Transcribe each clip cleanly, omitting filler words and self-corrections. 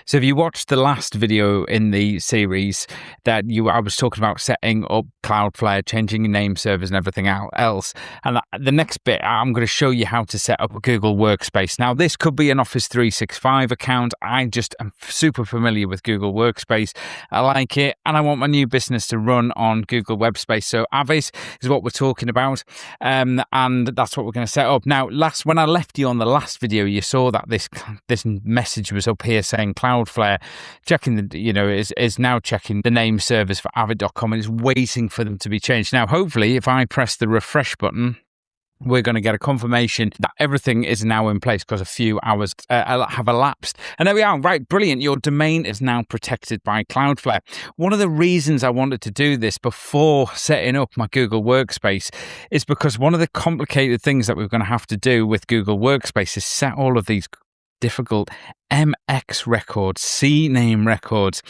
So if you watched the last video in the series I was talking about setting up Cloudflare, changing your name servers and everything else. And the next bit, I'm going to show you how to set up a Google Workspace. Now, this could be an Office 365 account. I just am super familiar with Google Workspace. I like it, and I want my new business to run on Google Workspace. So Avis is what we're talking about, and that's what we're going to set up. Now, when I left you on the last video, you saw that this message was up here saying Cloudflare is now checking the name servers for avid.com and is waiting for them to be changed. Now, hopefully, if I press the refresh button, we're going to get a confirmation that everything is now in place because a few hours have elapsed. And there we are. Right, brilliant. Your domain is now protected by Cloudflare. One of the reasons I wanted to do this before setting up my Google Workspace is because one of the complicated things that we're going to have to do with Google Workspace is set all of these difficult MX records, CNAME records.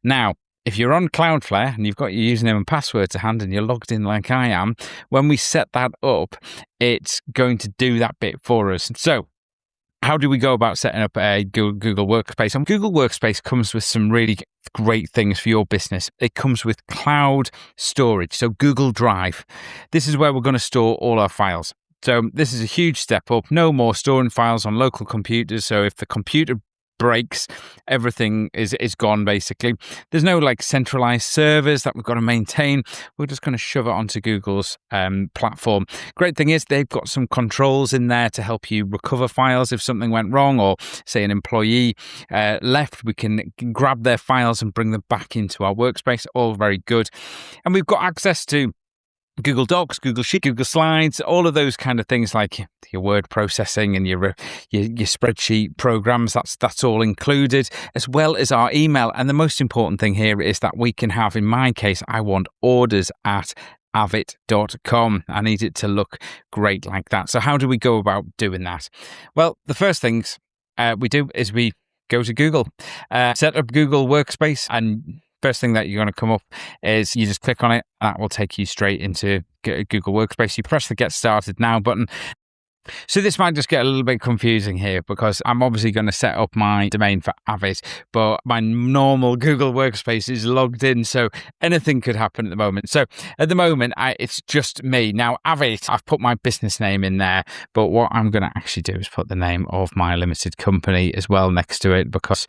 Now, if you're on Cloudflare and you've got your username and password to hand and you're logged in like I am, when we set that up, it's going to do that bit for us. So how do we go about setting up a Google Workspace? And Google Workspace comes with some really great things for your business. It comes with cloud storage, so Google Drive. This is where we're going to store all our files. So this is a huge step up. No more storing files on local computers. So if the computer breaks, everything is gone, basically. There's no centralized servers that we've got to maintain. We're just going to shove it onto Google's platform. Great thing is they've got some controls in there to help you recover files if something went wrong, or say an employee left, we can grab their files and bring them back into our workspace. All very good. And we've got access to Google Docs, Google Sheets, Google Slides, all of those kind of things, like your word processing and your spreadsheet programs. That's all included, as well as our email. And the most important thing here is that we can have, in my case, I want orders at avid.com. I need it to look great like that. So how do we go about doing that? Well, the first things we do is we go to Google, set up Google Workspace, and first thing that you're going to come up is you just click on it. That will take you straight into Google Workspace. You press the Get Started Now button. So this might just get a little bit confusing here because I'm obviously going to set up my domain for Avid, but my normal Google Workspace is logged in, so anything could happen at the moment. So at the moment, it's just me. Now, Avid, I've put my business name in there, but what I'm going to actually do is put the name of my limited company as well next to it, because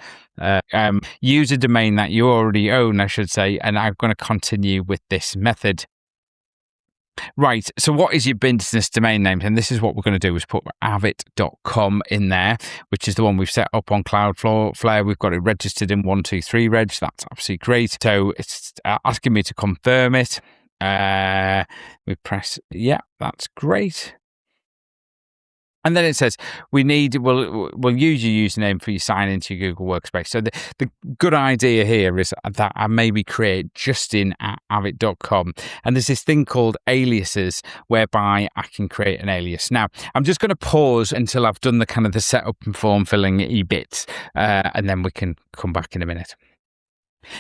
use a domain that you already own, I should say, and I'm going to continue with this method. Right, so what is your business domain name? And this is what we're going to do, is put avid.com in there, which is the one we've set up on Cloudflare. We've got it registered in 123 Reg. That's absolutely great. So it's asking me to confirm it. We press, yeah, that's great. And then it says we'll use your username for your sign into your Google Workspace. So the good idea here is that I maybe create Justin at avid.com. And there's this thing called aliases, whereby I can create an alias. Now, I'm just going to pause until I've done the setup and form filling bits, and then we can come back in a minute.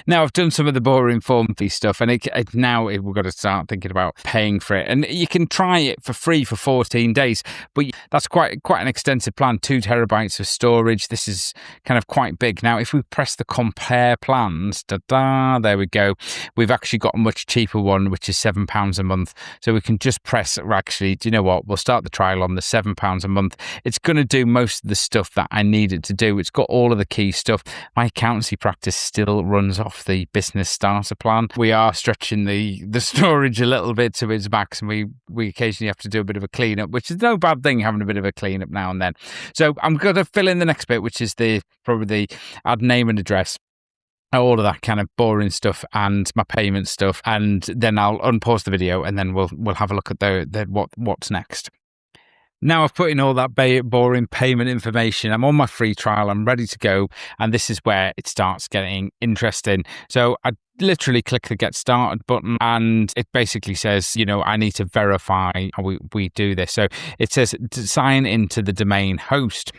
Now, I've done some of the boring form fee stuff, and now we've got to start thinking about paying for it. And you can try it for free for 14 days, but that's quite an extensive plan, 2 terabytes of storage. This is kind of quite big. Now, if we press the compare plans, there we go. We've actually got a much cheaper one, which is £7 a month. So we can just press, actually, do you know what? We'll start the trial on the £7 a month. It's going to do most of the stuff that I need it to do. It's got all of the key stuff. My accountancy practice still runs off the business starter plan. We are stretching the storage a little bit to its max, and we occasionally have to do a bit of a cleanup, which is no bad thing, having a bit of a cleanup now and then. So I'm going to fill in the next bit, which is probably the add name and address, all of that kind of boring stuff, and my payment stuff, and then I'll unpause the video, and then we'll have a look at what's next. Now I've put in all that boring payment information. I'm on my free trial. I'm ready to go. And this is where it starts getting interesting. So I literally click the Get Started button, and it basically says, I need to verify how we do this. So it says to sign into the domain host.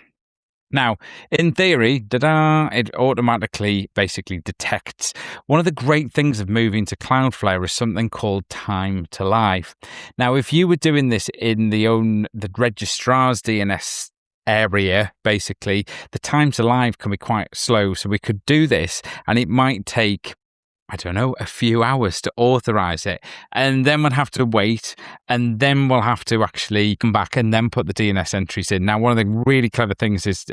Now, in theory, it automatically basically detects. One of the great things of moving to Cloudflare is something called time to live. Now, if you were doing this in the registrar's DNS area, basically, the time to live can be quite slow. So we could do this and it might take, I don't know, a few hours to authorize it. And then we'll have to wait. And then we'll have to actually come back and then put the DNS entries in. Now, one of the really clever things is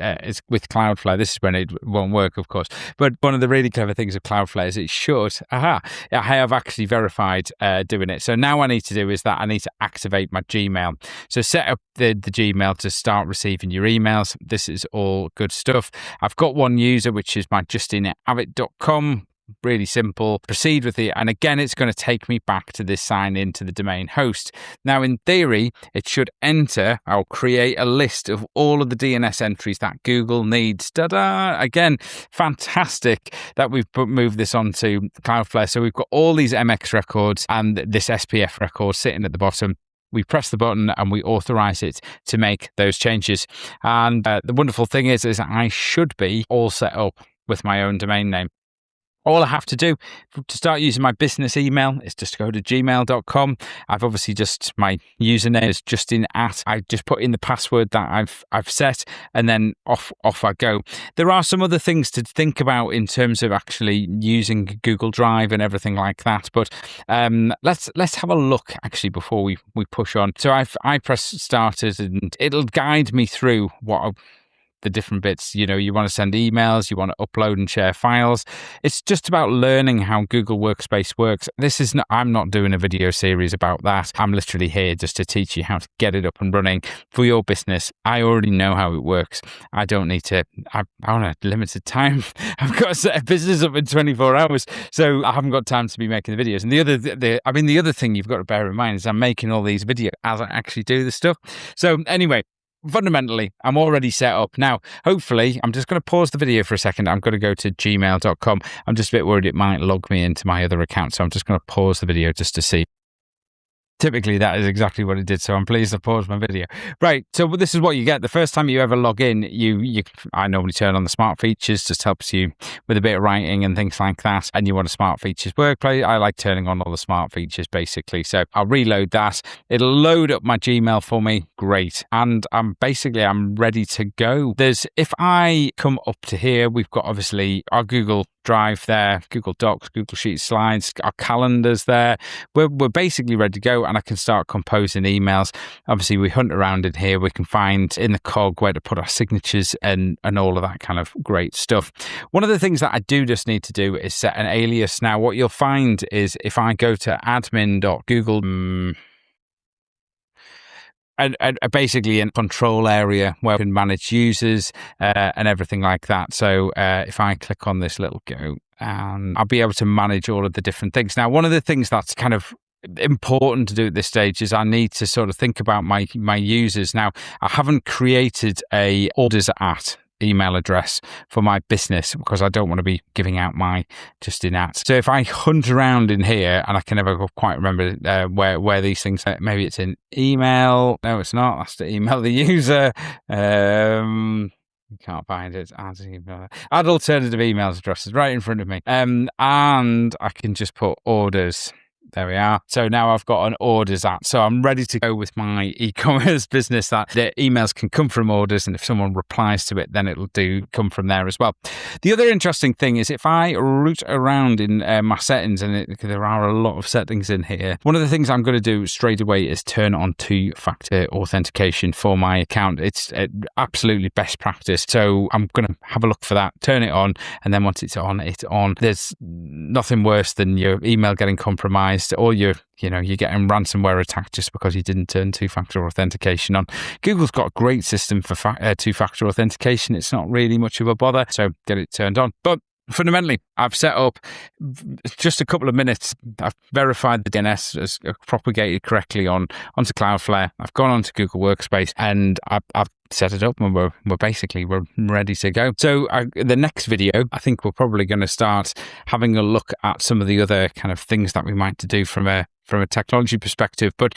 with Cloudflare. This is when it won't work, of course. But one of the really clever things of Cloudflare is it should, I have actually verified doing it. So now what I need to do is that I need to activate my Gmail. So set up the Gmail to start receiving your emails. This is all good stuff. I've got one user, which is my justinavid.com. Really simple. Proceed with it. And again, it's going to take me back to this sign in to the domain host. Now, in theory, it should enter, I'll create a list of all of the DNS entries that Google needs. Ta-da! Again, fantastic that we've moved this onto Cloudflare. So we've got all these MX records and this SPF record sitting at the bottom. We press the button and we authorize it to make those changes. And the wonderful thing is I should be all set up with my own domain name. All I have to do to start using my business email is just go to gmail.com. I've obviously my username is Justin at. I just put in the password that I've set, and then off I go. There are some other things to think about in terms of actually using Google Drive and everything like that. But let's have a look actually before we push on. So I press started, and it'll guide me through the different bits. You want to send emails, you want to upload and share files. It's just about learning how Google Workspace works. I'm not doing a video series about that. I'm literally here just to teach you how to get it up and running for your business. I already know how it works. I don't need to, I'm on a limited time. I've got to set a business up in 24 hours. So I haven't got time to be making the videos. And the other thing you've got to bear in mind is I'm making all these videos as I actually do the stuff. So anyway, fundamentally, I'm already set up. Now, hopefully, I'm just going to pause the video for a second. I'm going to go to gmail.com. I'm just a bit worried it might log me into my other account. So I'm just going to pause the video just to see. Typically, that is exactly what it did. So I'm pleased I paused my video. Right. So this is what you get. The first time you ever log in, I normally turn on the smart features, just helps you with a bit of writing and things like that. And you want a smart features workplace. I like turning on all the smart features, basically. So I'll reload that. It'll load up my Gmail for me. Great. And I'm ready to go. If I come up to here, we've got obviously our Google Drive there, Google Docs, Google Sheets, slides, our calendars there. We're basically ready to go, and I can start composing emails. Obviously, we hunt around in here. We can find in the cog where to put our signatures and all of that kind of great stuff. One of the things that I do just need to do is set an alias. Now, what you'll find is if I go to admin.google, and basically in control area where we can manage users and everything like that. So if I click on this little go, I'll be able to manage all of the different things. Now, one of the things that's kind of important to do at this stage is I need to sort of think about my users. Now, I haven't created a orders at email address for my business because I don't want to be giving out my Justin at. So if I hunt around in here, and I can never quite remember where these things are, maybe it's in email. No, it's not. That's to email the user. You can't find it. Add alternative email addresses right in front of me. And I can just put orders. There we are. So now I've got an orders at. So I'm ready to go with my e-commerce business that the emails can come from orders. And if someone replies to it, then it'll come from there as well. The other interesting thing is if I root around in my settings, and there are a lot of settings in here, one of the things I'm going to do straight away is turn on two-factor authentication for my account. It's absolutely best practice. So I'm going to have a look for that, turn it on, and then once it's on, it's on. There's nothing worse than your email getting compromised, or you're getting ransomware attacked just because you didn't turn two-factor authentication on. Google's got a great system for two-factor authentication. It's not really much of a bother, so get it turned on. But fundamentally, I've set up just a couple of minutes. I've verified the DNS as propagated correctly onto Cloudflare. I've gone onto Google Workspace, and I've set it up, and we're ready to go. So the next video, I think we're probably going to start having a look at some of the other kind of things that we might do from a technology perspective. But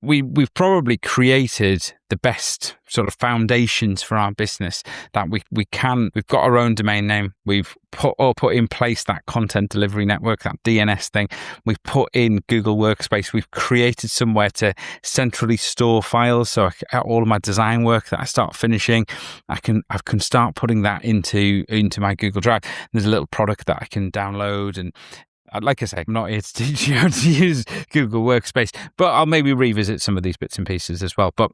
we've probably created the best sort of foundations for our business that we've got our own domain name. We've put in place that content delivery network, that DNS thing. We've put in Google Workspace. We've created somewhere to centrally store files. So all of my design work that I start finishing, I can start putting that into my Google Drive. There's a little product that I can download, and like I say, I'm not here to teach you how to use Google Workspace, but I'll maybe revisit some of these bits and pieces as well. But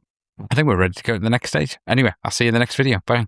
I think we're ready to go to the next stage. Anyway, I'll see you in the next video. Bye.